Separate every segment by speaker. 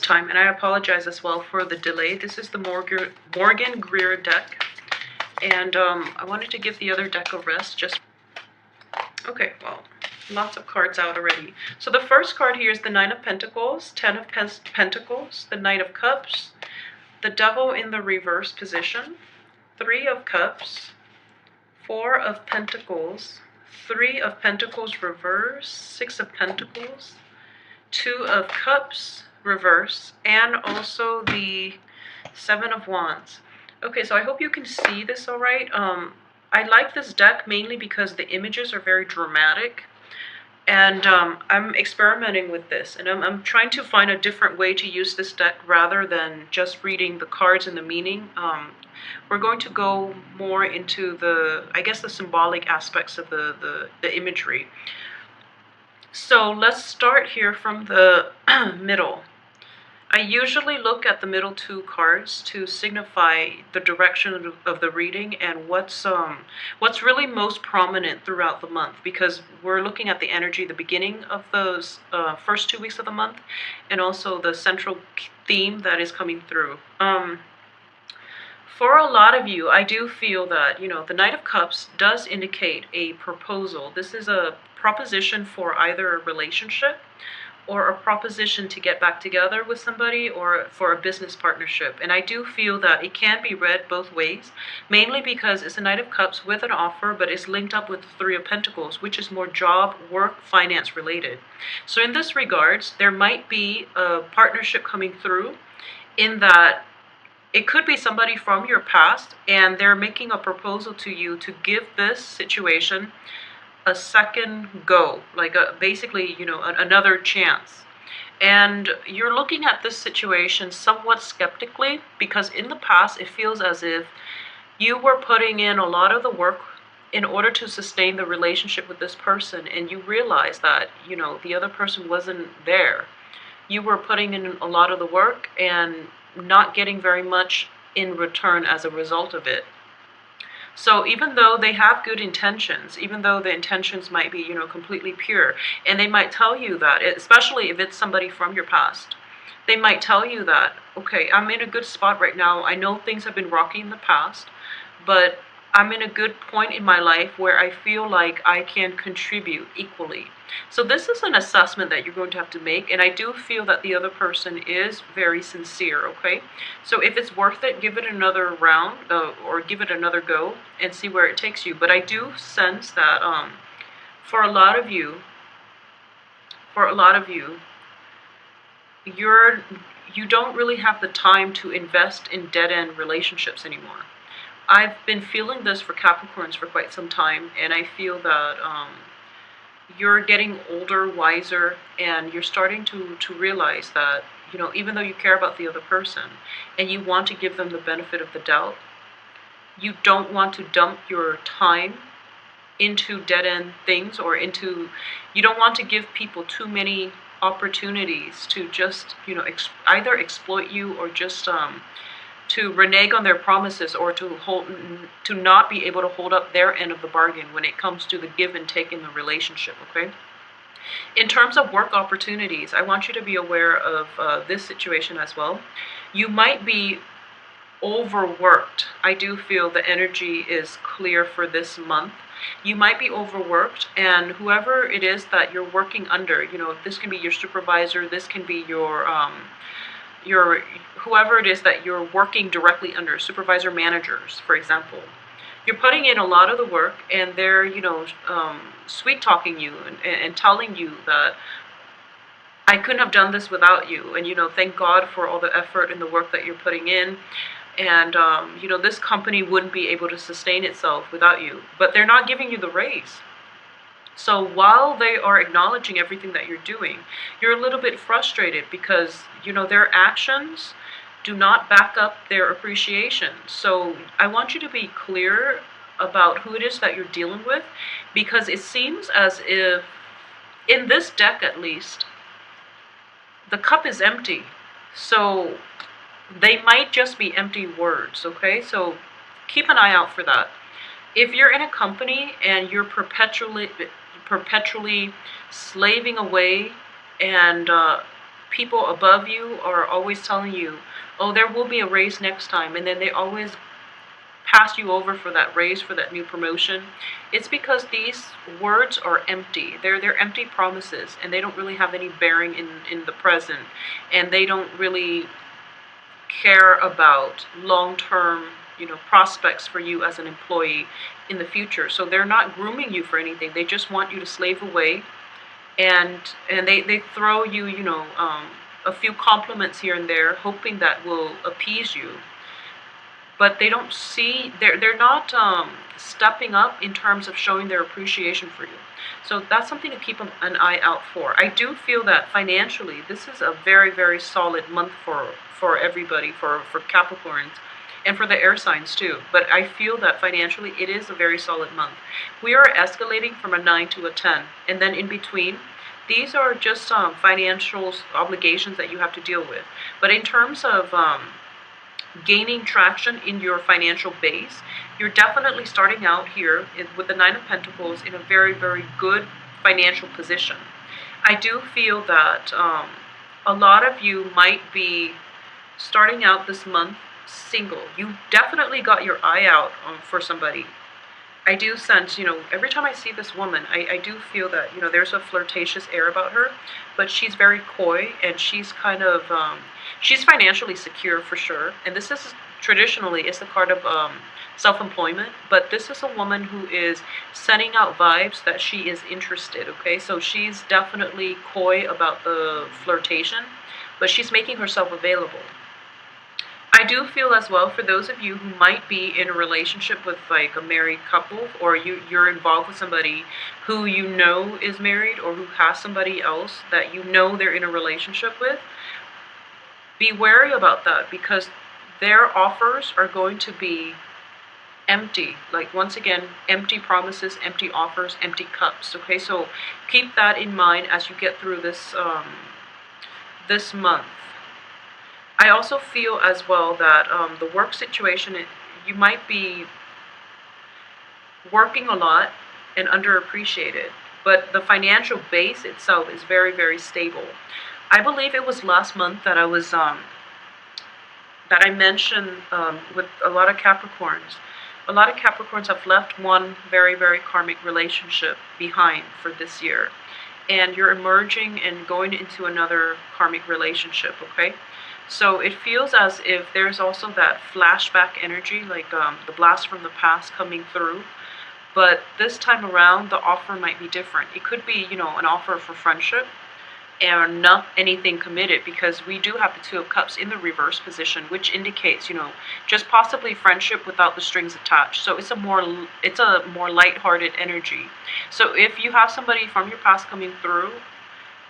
Speaker 1: time, and I apologize as well for the delay. This is the Morgan Greer deck, and I wanted to give the other deck a rest. Just okay, well, lots of cards out already. So the first card here is the Nine of Pentacles, Ten of Pentacles, the Knight of Cups, the Devil in the reverse position, Three of Cups, Four of Pentacles, Three of Pentacles reverse, Six of Pentacles, Two of Cups reverse, and also the Seven of Wands. Okay, so I hope you can see this all right. I like this deck mainly because the images are very dramatic, and I'm experimenting with this, and I'm trying to find a different way to use this deck rather than just reading the cards and the meaning. We're going to go more into I guess, the symbolic aspects of the imagery. So let's start here from the middle. I usually look at the middle two cards to signify the direction of the reading and what's really most prominent throughout the month, because we're looking at the energy, the beginning of those first 2 weeks of the month, and also the central theme that is coming through. For a lot of you, I do feel that, the Knight of Cups does indicate a proposal. This is a proposition for either a relationship or a proposition to get back together with somebody, or for a business partnership. And I do feel that it can be read both ways, mainly because it's a Knight of Cups with an offer, but it's linked up with the Three of Pentacles, which is more job, work, finance related. So in this regards, there might be a partnership coming through, in that it could be somebody from your past, and they're making a proposal to you to give this situation a second go, like basically, another chance. And you're looking at this situation somewhat skeptically, because in the past it feels as if you were putting in a lot of the work in order to sustain the relationship with this person, and you realize that, the other person wasn't there. You were putting in a lot of the work and not getting very much in return as a result of it. So even though they have good intentions, even though the intentions might be, completely pure, and they might tell you that, especially if it's somebody from your past, they might tell you that, okay, I'm in a good spot right now. I know things have been rocky in the past, but I'm in a good point in my life where I feel like I can contribute equally. So this is an assessment that you're going to have to make, and I do feel that the other person is very sincere, okay? So if it's worth it, give it another round, or give it another go and see where it takes you. But I do sense that for a lot of you, you don't really have the time to invest in dead-end relationships anymore. I've been feeling this for Capricorns for quite some time, and I feel that you're getting older, wiser, and you're starting to realize that, even though you care about the other person and you want to give them the benefit of the doubt, you don't want to dump your time into dead-end things, or you don't want to give people too many opportunities to just, either exploit you, or just to renege on their promises, or to not be able to hold up their end of the bargain when it comes to the give and take in the relationship, okay? In terms of work opportunities, I want you to be aware of this situation as well. You might be overworked. I do feel the energy is clear for this month. You might be overworked, and whoever it is that you're working under, this can be your supervisor, this can be your whoever it is that you're working directly under, supervisor, managers, for example. You're putting in a lot of the work, and they're, sweet talking you and telling you that I couldn't have done this without you, and thank God for all the effort and the work that you're putting in, and this company wouldn't be able to sustain itself without you. But they're not giving you the raise. So while they are acknowledging everything that you're doing, you're a little bit frustrated because, their actions do not back up their appreciation. So I want you to be clear about who it is that you're dealing with, because it seems as if, in this deck at least, the cup is empty. So they might just be empty words, okay? So keep an eye out for that. If you're in a company and you're perpetually slaving away and people above you are always telling you, oh, there will be a raise next time, and then they always pass you over for that raise, for that new promotion. It's because these words are empty. They're empty promises, and they don't really have any bearing in the present, and they don't really care about long-term, prospects for you as an employee in the future. So they're not grooming you for anything. They just want you to slave away, and they throw you, a few compliments here and there, hoping that will appease you. But they don't see, they're not stepping up in terms of showing their appreciation for you. So that's something to keep an eye out for. I do feel that financially, this is a very, very solid month for everybody, for Capricorns, and for the air signs too. But I feel that financially, it is a very solid month. We are escalating from a 9 to a 10, and then in between, these are just financial obligations that you have to deal with. But in terms of gaining traction in your financial base, you're definitely starting out here with the Nine of Pentacles in a very, very good financial position. I do feel that a lot of you might be starting out this month single. You definitely got your eye out for somebody. I do sense, every time I see this woman, I do feel that, there's a flirtatious air about her, but she's very coy, and she's kind of, she's financially secure for sure. And this is traditionally, it's the card of self-employment, but this is a woman who is sending out vibes that she is interested, okay? So she's definitely coy about the flirtation, but she's making herself available. I do feel as well, for those of you who might be in a relationship with like a married couple, or you're involved with somebody who is married, or who has somebody else that they're in a relationship with, be wary about that, because their offers are going to be empty. Like, once again, empty promises, empty offers, empty cups. Okay, so keep that in mind as you get through this month. I also feel as well that the work situation, you might be working a lot and underappreciated, but the financial base itself is very, very stable. I believe it was last month that I mentioned with a lot of Capricorns. A lot of Capricorns have left one very, very karmic relationship behind for this year, and you're emerging and going into another karmic relationship, okay? So it feels as if there's also that flashback energy, like the blast from the past coming through. But this time around, the offer might be different. It could be, an offer for friendship and not anything committed, because we do have the Two of Cups in the reverse position, which indicates, just possibly friendship without the strings attached. So it's a more lighthearted energy. So if you have somebody from your past coming through,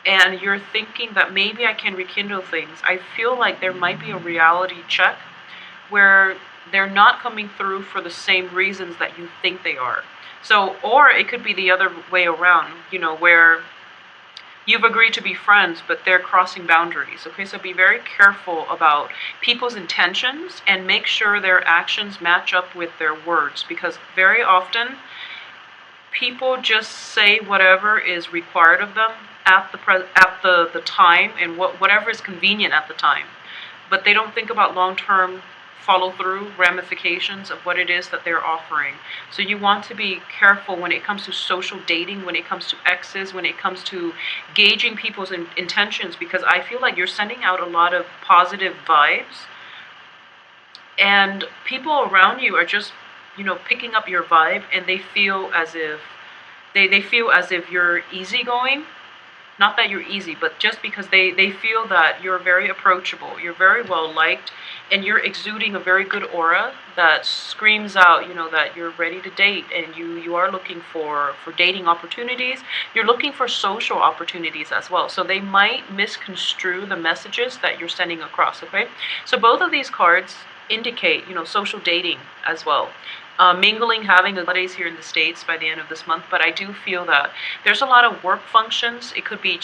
Speaker 1: and you're thinking that maybe I can rekindle things, I feel like there might be a reality check where they're not coming through for the same reasons that you think they are. So, or it could be the other way around, where you've agreed to be friends, but they're crossing boundaries. Okay, so be very careful about people's intentions, and make sure their actions match up with their words, because very often people just say whatever is required of them at the time, and whatever is convenient at the time, but they don't think about long-term follow-through ramifications of what it is that they're offering. So you want to be careful when it comes to social dating, when it comes to exes, when it comes to gauging people's intentions, because I feel like you're sending out a lot of positive vibes, and people around you are just picking up your vibe, and they feel as if you're easygoing. Not that you're easy, but just because they feel that you're very approachable, you're very well liked, and you're exuding a very good aura that screams out, that you're ready to date, and you are looking for dating opportunities. You're looking for social opportunities as well. So they might misconstrue the messages that you're sending across, okay? So both of these cards indicate, social dating as well. Mingling, having holidays here in the States by the end of this month, but I do feel that there's a lot of work functions. It could be,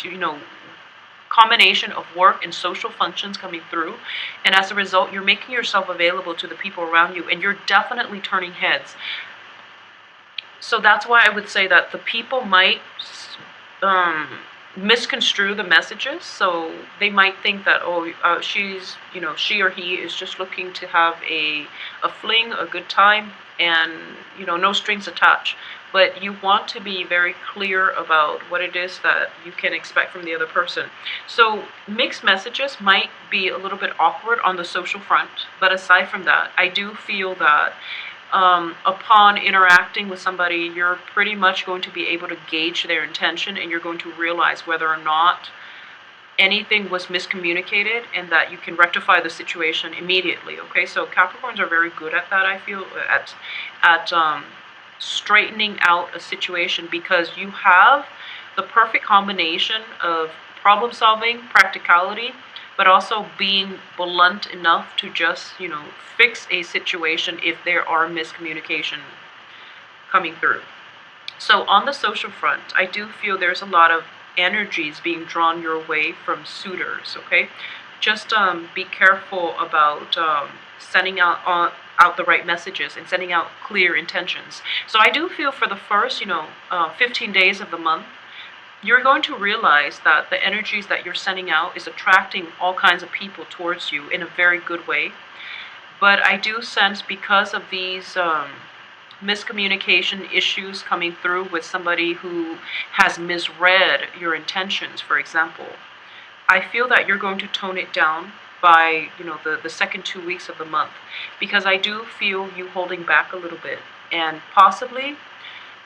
Speaker 1: combination of work and social functions coming through, and as a result, you're making yourself available to the people around you, and you're definitely turning heads. So that's why I would say that the people might misconstrue the messages. So they might think that, oh, she's, she or he is just looking to have a fling, a good time, and no strings attached. But you want to be very clear about what it is that you can expect from the other person. So mixed messages might be a little bit awkward on the social front, but aside from that, I do feel that upon interacting with somebody, you're pretty much going to be able to gauge their intention, and you're going to realize whether or not anything was miscommunicated, and that you can rectify the situation immediately. Okay, so Capricorns are very good at that, I feel, at straightening out a situation, because you have the perfect combination of problem solving, practicality, but also being blunt enough to just, fix a situation if there are miscommunication coming through. So on the social front, I do feel there's a lot of energies being drawn your way from suitors, okay? Just be careful about sending out the right messages and sending out clear intentions. So I do feel for the first, 15 days of the month, you're going to realize that the energies that you're sending out is attracting all kinds of people towards you in a very good way. But I do sense, because of these miscommunication issues coming through with somebody who has misread your intentions, for example, I feel that you're going to tone it down by, the second 2 weeks of the month, because I do feel you holding back a little bit, and possibly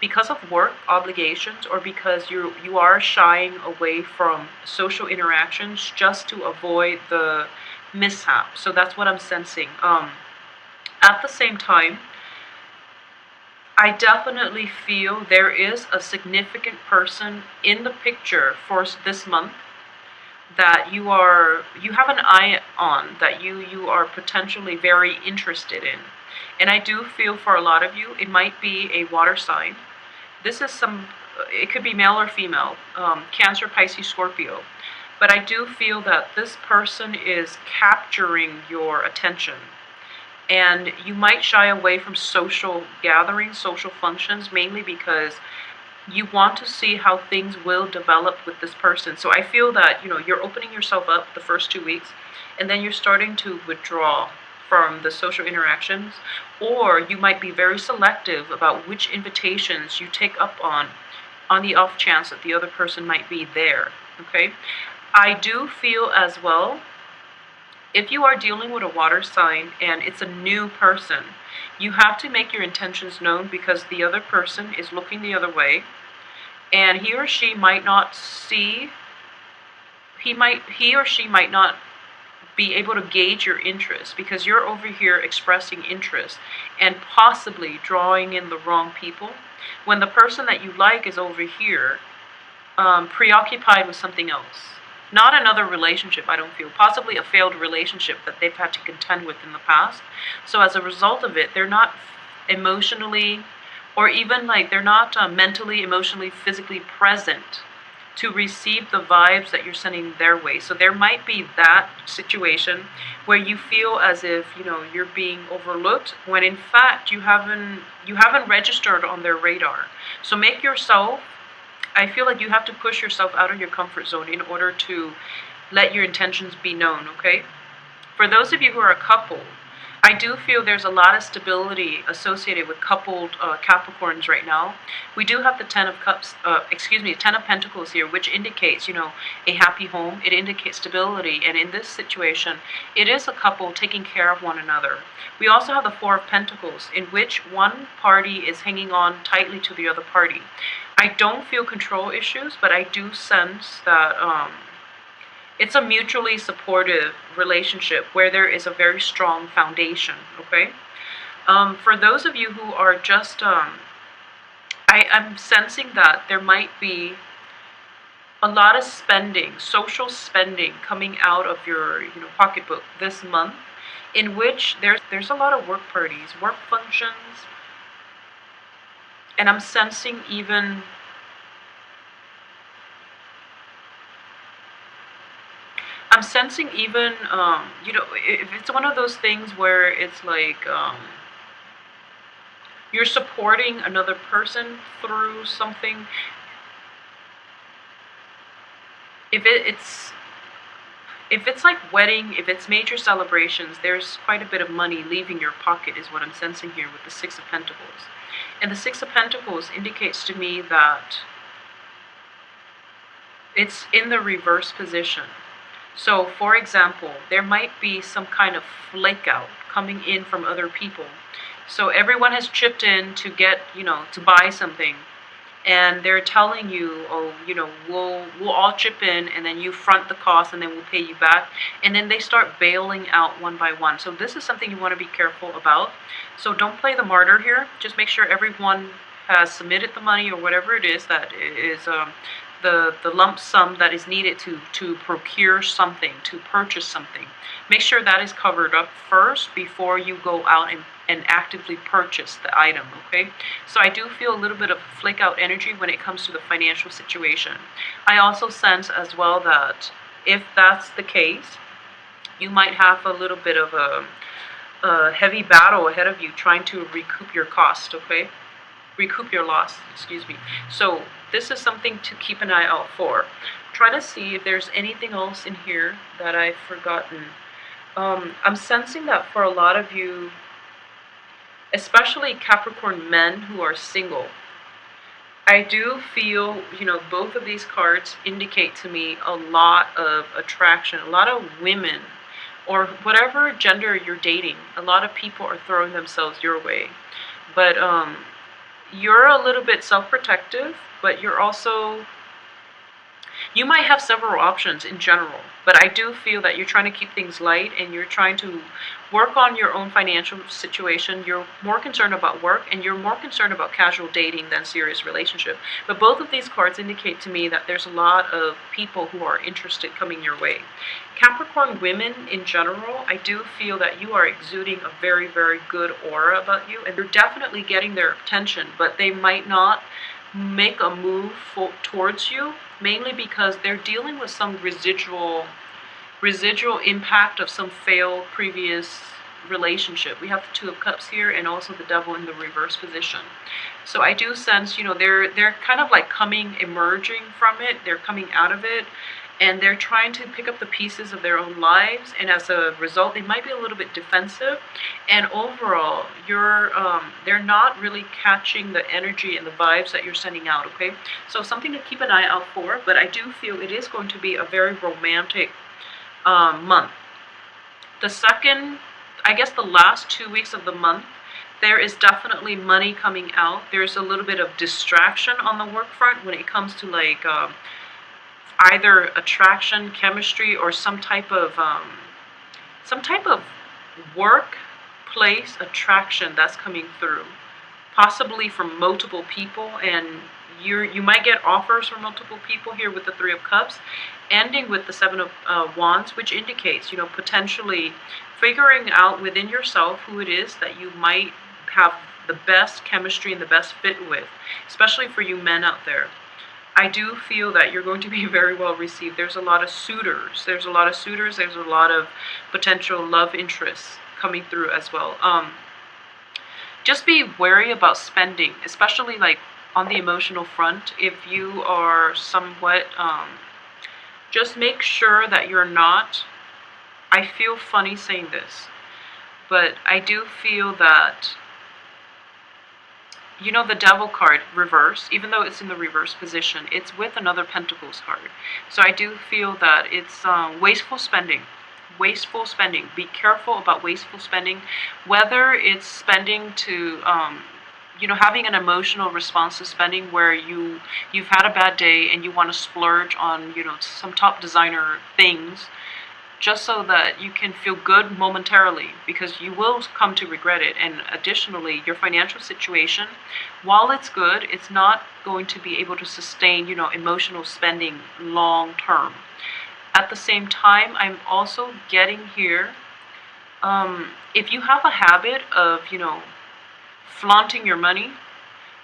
Speaker 1: because of work obligations, or because you are shying away from social interactions just to avoid the mishap. So that's what I'm sensing. At the same time, I definitely feel there is a significant person in the picture for this month that you have an eye on, that you are potentially very interested in. And I do feel for a lot of you, it might be a water sign. This is it could be male or female, Cancer, Pisces, Scorpio. But I do feel that this person is capturing your attention. And you might shy away from social gatherings, social functions, mainly because you want to see how things will develop with this person. So I feel that, you're opening yourself up the first 2 weeks, and then you're starting to withdraw from the social interactions, or you might be very selective about which invitations you take up on the off chance that the other person might be there, okay? I do feel as well, if you are dealing with a water sign and it's a new person, you have to make your intentions known, because the other person is looking the other way, and he or she might not be able to gauge your interest, because you're over here expressing interest and possibly drawing in the wrong people, when the person that you like is over here preoccupied with something else. Not another relationship, I don't feel. Possibly a failed relationship that they've had to contend with in the past. So as a result of it, they're not emotionally, or even like they're not mentally, emotionally, physically present to receive the vibes that you're sending their way. So there might be that situation where you feel as if, you're being overlooked, when in fact you haven't registered on their radar. So I feel like you have to push yourself out of your comfort zone in order to let your intentions be known, okay? For those of you who are a couple, I do feel there's a lot of stability associated with coupled Capricorns right now. We do have the Ten of Pentacles here, which indicates, a happy home. It indicates stability, and in this situation, it is a couple taking care of one another. We also have the Four of Pentacles, in which one party is hanging on tightly to the other party. I don't feel control issues, but I do sense that it's a mutually supportive relationship where there is a very strong foundation, okay? For those of you who are just, I'm sensing that there might be a lot of spending, social spending, coming out of your pocketbook this month, in which there's a lot of work parties, work functions, and I'm sensing even if it's one of those things where it's like you're supporting another person through something. If it's like wedding, if it's major celebrations, there's quite a bit of money leaving your pocket is what I'm sensing here with the Six of Pentacles. And the Six of Pentacles indicates to me that it's in the reverse position. So, for example, there might be some kind of flake out coming in from other people. So everyone has chipped in to get, to buy something. And they're telling you, oh, we'll all chip in, and then you front the cost, and then we'll pay you back. And then they start bailing out one by one. So this is something you want to be careful about. So don't play the martyr here. Just make sure everyone has submitted the money or whatever it is that is the lump sum that is needed to procure something, to purchase something. Make sure that is covered up first before you go out and actively purchase the item, okay? So I do feel a little bit of flake out energy when it comes to the financial situation. I also sense as well that if that's the case, you might have a little bit of a heavy battle ahead of you trying to recoup your cost, okay? Recoup your loss, excuse me. So this is something to keep an eye out for. Try to see if there's anything else in here that I've forgotten. I'm sensing that for a lot of you, especially Capricorn men who are single, I do feel, both of these cards indicate to me a lot of attraction, a lot of women, or whatever gender you're dating, a lot of people are throwing themselves your way. But you're a little bit self-protective, but you might have several options in general, but I do feel that you're trying to keep things light and you're trying to work on your own financial situation. You're more concerned about work and you're more concerned about casual dating than serious relationship. But both of these cards indicate to me that there's a lot of people who are interested coming your way. Capricorn women in general, I do feel that you are exuding a very, very good aura about you, and you're definitely getting their attention, but they might not make a move towards you, mainly because they're dealing with some residual impact of some failed previous relationship. We have the Two of Cups here and also the Devil in the reverse position. So I do sense, they're kind of like emerging from it, they're coming out of it, and they're trying to pick up the pieces of their own lives, and as a result, they might be a little bit defensive, and overall, they're not really catching the energy and the vibes that you're sending out, okay? So something to keep an eye out for, but I do feel it is going to be a very romantic month. The last 2 weeks of the month, there is definitely money coming out. There's a little bit of distraction on the work front when it comes to like either attraction, chemistry, or some type of workplace attraction that's coming through, possibly from multiple people, and you might get offers from multiple people here with the Three of Cups, ending with the Seven of Wands, which indicates, potentially figuring out within yourself who it is that you might have the best chemistry and the best fit with, especially for you men out there. I do feel that you're going to be very well received. There's a lot of suitors. There's a lot of potential love interests coming through as well. Just be wary about spending, especially like on the emotional front. If you are somewhat, just make sure that you're not, I feel funny saying this, but I do feel that, the Devil card reverse, even though it's in the reverse position, it's with another Pentacles card. So I do feel that it's wasteful spending. Wasteful spending. Be careful about wasteful spending, whether it's spending to, having an emotional response to spending where you've had a bad day and you want to splurge on, some top designer things, just so that you can feel good momentarily, because you will come to regret it. And additionally, your financial situation, while it's good, it's not going to be able to sustain, emotional spending long term. At the same time, I'm also getting here, if you have a habit of, flaunting your money,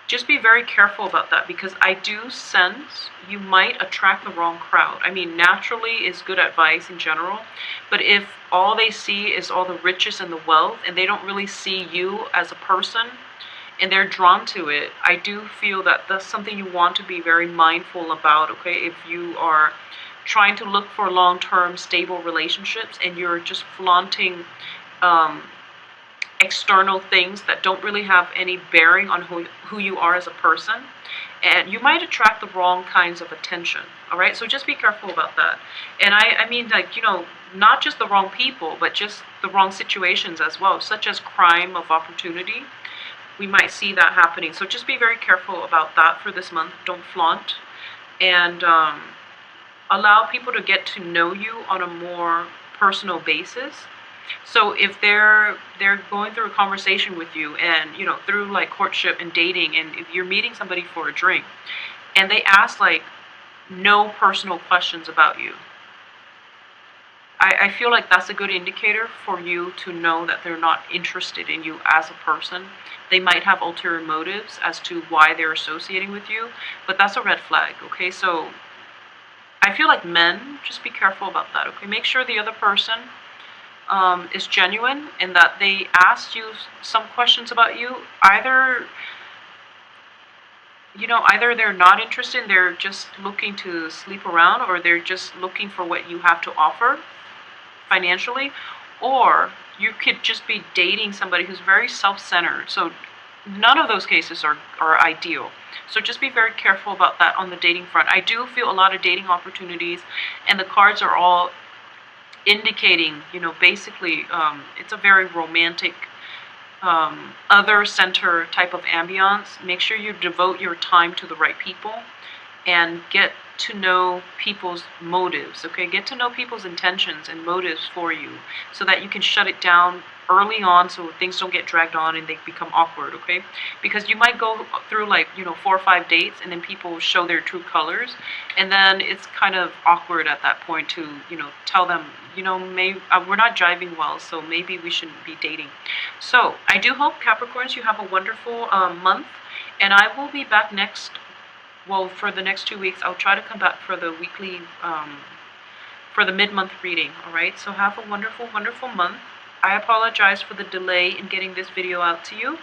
Speaker 1: just be very careful about that, because I do sense you might attract the wrong crowd. I mean, naturally is good advice in general, but if all they see is all the riches and the wealth, and they don't really see you as a person, and they're drawn to it, I do feel that that's something you want to be very mindful about, okay? If you are trying to look for long-term stable relationships, and you're just flaunting external things that don't really have any bearing on who you are as a person, and you might attract the wrong kinds of attention. All right, so just be careful about that. And I mean, like, not just the wrong people, but just the wrong situations as well, such as crime of opportunity. We might see that happening, so just be very careful about that for this month. Don't flaunt, and allow people to get to know you on a more personal basis. So if they're going through a conversation with you, and through like courtship and dating, and if you're meeting somebody for a drink and they ask like no personal questions about you, I feel like that's a good indicator for you to know that they're not interested in you as a person. They might have ulterior motives as to why they're associating with you, but that's a red flag. Okay, so I feel like men, just be careful about that. Okay, make sure the other person is genuine, and that they ask you some questions about you. Either they're not interested, they're just looking to sleep around, or they're just looking for what you have to offer financially, or you could just be dating somebody who's very self-centered. So none of those cases are ideal. So just be very careful about that on the dating front. I do feel a lot of dating opportunities, and the cards are all indicating, basically, it's a very romantic, other center type of ambiance. Make sure you devote your time to the right people and get to know people's motives. Okay, get to know people's intentions and motives for you, so that you can shut it down early on, so things don't get dragged on and they become awkward. Okay, because you might go through like 4 or 5 dates, and then people show their true colors, and then it's kind of awkward at that point to tell them, maybe we're not jiving well, so maybe we shouldn't be dating. So I do hope, Capricorns, you have a wonderful month, and I will be back for the next 2 weeks. I'll try to come back for the weekly, for the mid-month reading. All right, so have a wonderful, wonderful month. I apologize for the delay in getting this video out to you.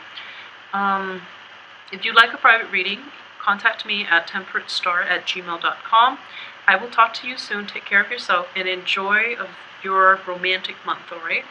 Speaker 1: If you'd like a private reading, contact me at temperatestar@gmail.com. I will talk to you soon. Take care of yourself and enjoy your romantic month, all right?